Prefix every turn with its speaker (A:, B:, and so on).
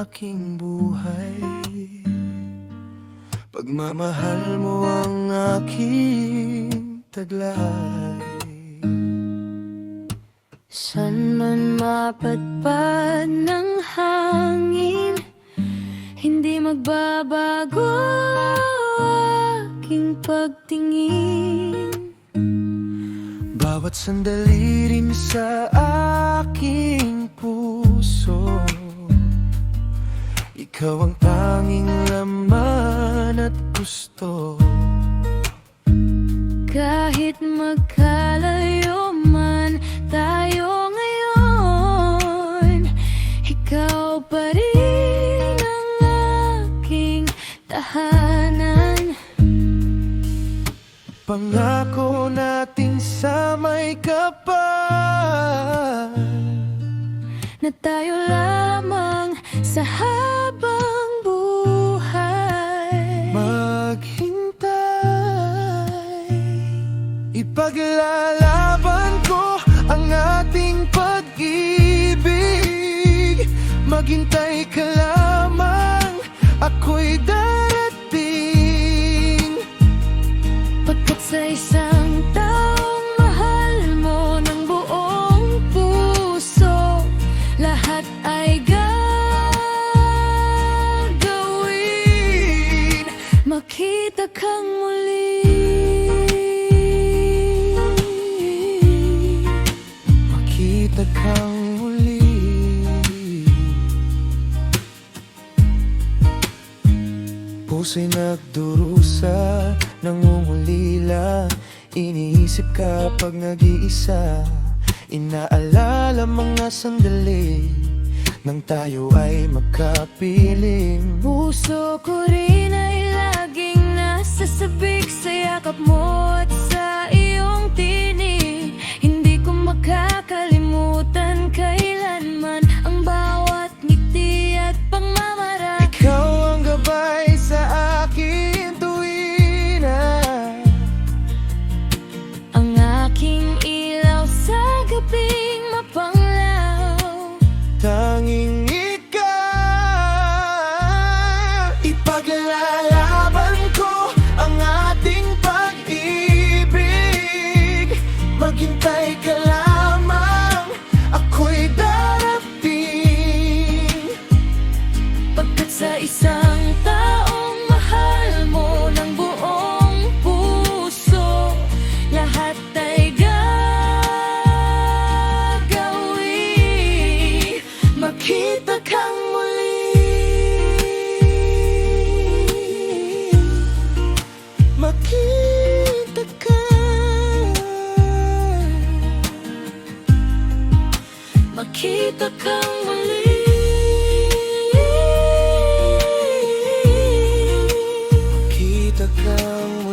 A: aking buhay. Pagmamahal mo ang aking taglay.
B: San man mapadpad ng hangin, hindi magbabago aking pagtingin.
A: Bawat sandali rin sa aking puso, ikaw ang tanging laman at gusto.
B: Kahit magkalayo man tayo ngayon, ikaw pa rin ang aking tahanan.
A: Pangako nating sa may kapal,
B: na tayo lamang sa habang buhay.
A: Maghintay, ipaglalaban ko ang ating pag-ibig. Maghintay ka lamang, ako'y darating.
B: Pagkat sa isang taong mahal mo ng buong puso, lahat ay gagawin. Makita kang muli,
A: Makita kang muli. Puso'y nagdurusa, nangungulila. Iniisip ka pag nag-iisa, inaalala mga sandali nang tayo ay magkapiling.
B: puso ko rin ay laging nasa sabik sa yakap mo at sa iyong tinig. Hindi ko makakalimutan kailanman ang bawat ngiti at pagmamara.
A: Ikaw ang gabay sa akin tuwina,
B: Ang aking ilaw sa gabing mapanglaw.
A: tanging ikaw. Ipaglalaban ko ang ating pag-ibig. Maghintay ka lamang, ako'y darating.
B: Pagkat sa isang taong mahal mo ng buong puso, lahat ay gagawin.
A: Makita kang muli, makita ka.
B: Makita kang muli,
A: Makita kang muli.